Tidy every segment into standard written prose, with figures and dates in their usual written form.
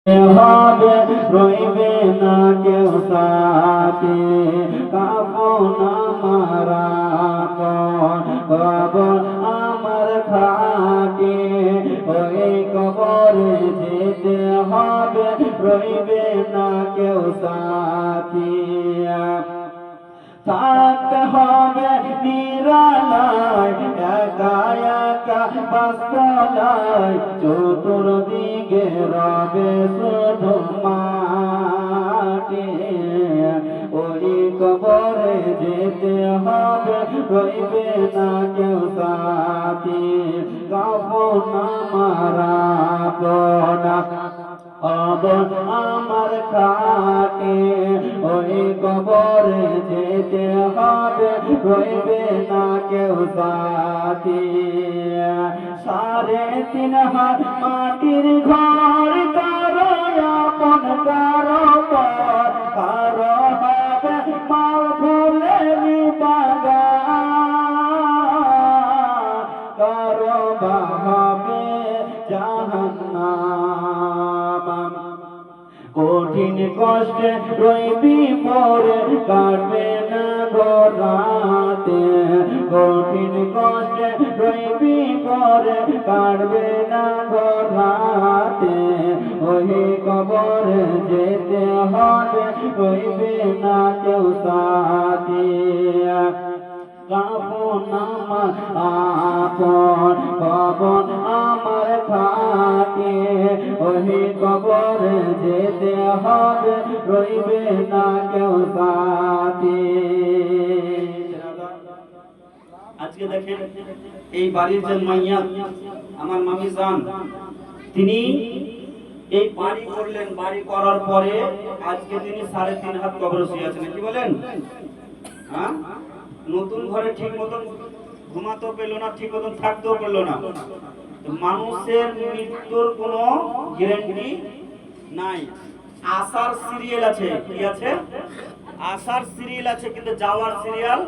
হবে রইবে না কেউ সাথে কাপন আমার কবর আমার খাটে ওই কবরে যেতে হবে রইবে না কেউ সাথী থাকতে হবে নিরালায় একা একা বাস্তলায় চতুর্দিকে রবে শুধু মাটি ওই কবরে যেতে হবে রইবে না কেউ সাথী কাফন মারা কোনা আমার খাটে ওই কবরে যেতে হবে রইবে না কেউ সাথী 3.5 হাত মাটির ঘর কারো আপন কারো পর কারো হবে মাল ফুলেরই বাগান কারো বা হবে জাহান্নাম কঠিন কষ্টে রইবি পরে কাটবে না রাতে কঠিন কষ্টে রইবি পরে কাটবে না রাতে ওই কবরে যেতে হবে রইবে না কেউ সাথী কাপন আমার আপন কবর আমার খাটে ওই কবরে যেতে হবে রইবে না কেউ সাথী আজকে দেখেন এই বাড়ির যে মাইয়া আমার মামি জান তিনি এই বাড়ি করলেন বাড়ি করার পরে আজকে তিনি 3.5 হাত কবরে শুয়ে আছেন কি বলেন হ্যাঁ নতুন ঘরে ঠিক মতন ঘুমাতেও পেল না ঠিক মতন থাকতেও পেল না মানুষের মৃত্যুর কোনো গ্যারান্টি নাই আসার সিরিয়াল আছে কি আছে আসার সিরিয়াল আছে কিন্তু যাওয়ার সিরিয়াল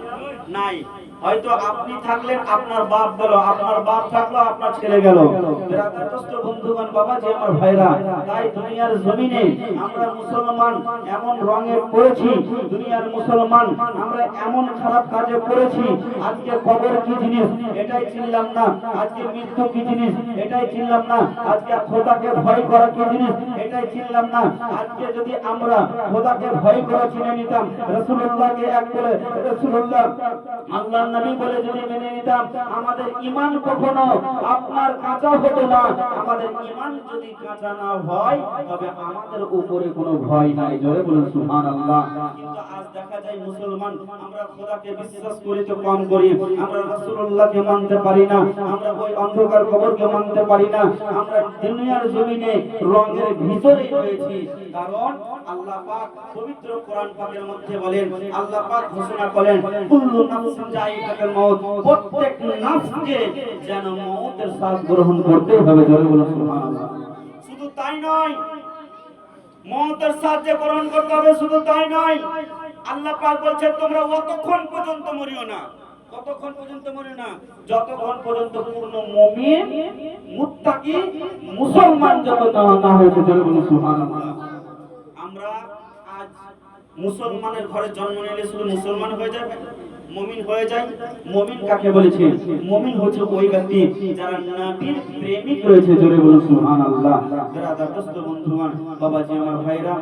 নাই হয়তো আপনি থাকলেন আপনার বাপ গেল আপনার বাপ থাকলো আপনার ছেলে গেল বিরাদরদোস্ত বন্ধুগণ বাবা যে আমার ভাইরা তাই দুনিয়ার জমিনে আমরা মুসলমান এমন রঙে পড়েছি দুনিয়ার মুসলমান আমরা এমন খারাপ কাজে পড়েছি আজকে কবর কি জিনিস এটাই চিনলাম না আজকে মৃত্যু কি জিনিস এটাই চিনলাম না আজকে খোদাকে ভয় করা কি জিনিস এটাই চিনলাম না আজকে যদি আমরা খোদাকে ভয় করা চিনে নিতাম রাসূলুল্লাহকে এক বলে রাসূলুল্লাহ আল্লাহ নবী বলে যদি মেনে নিতাম আমাদের ঈমান কখনো আপনার কাঁচা হতো না আমাদের ঈমান যদি কাঁচা না হয় তবে আমাদের উপরে কোনো ভয় নাই জোরে বলুন সুবহানাল্লাহ কিন্তু আজ দেখা যায় মুসলমান আমরা খোদাকে বিশ্বাস করি তো কম করি আমরা রাসূলুল্লাহকে মানতে পারি না আমরা ওই অন্ধকার কবরকে মানতে পারি না আমরা দুনিয়ার জমিনে রঙের ভিতরে রয়েছি কারণ আল্লাহ পাক পবিত্র কোরআন পাকের মধ্যে বলেন আল্লাহ পাক ঘোষণা করেন কুল্লু নাফসিন যায়িকাতুল মউত প্রত্যেক নফসকে যেন মউতের শ্বাস গ্রহণ করতে হবে জোরে বলুন সুবহানাল্লাহ শুধু তাই নয় মউতের শ্বাস যে গ্রহণ করতে হবে শুধু তাই নয় আল্লাহ পাক বলেন তোমরা অতক্ষণ পর্যন্ত মরিও না কতক্ষণ পর্যন্ত মরিও না যতক্ষণ পর্যন্ত পূর্ণ মুমিন মুত্তাকি মুসলমান যত না হয়েছে জোরে বলুন সুবহানাল্লাহ আমরা আজ মুসলমানের ঘরে জন্ম নিলে শুধু মুসলমান হয়ে যাবে মুমিন হয়ে যায় মুমিন কাকে বলেছে মুমিন হচ্ছে ওই ব্যক্তি যারা নবীর প্রেমিক রয়েছে জোরে বলুন সুবহানাল্লাহ বিরাদরদোস্ত বন্ধুগণ বাবাজি আমার ভাইরা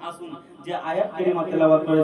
আসুন যে আয়াত কারিমা তেলাওয়াত করে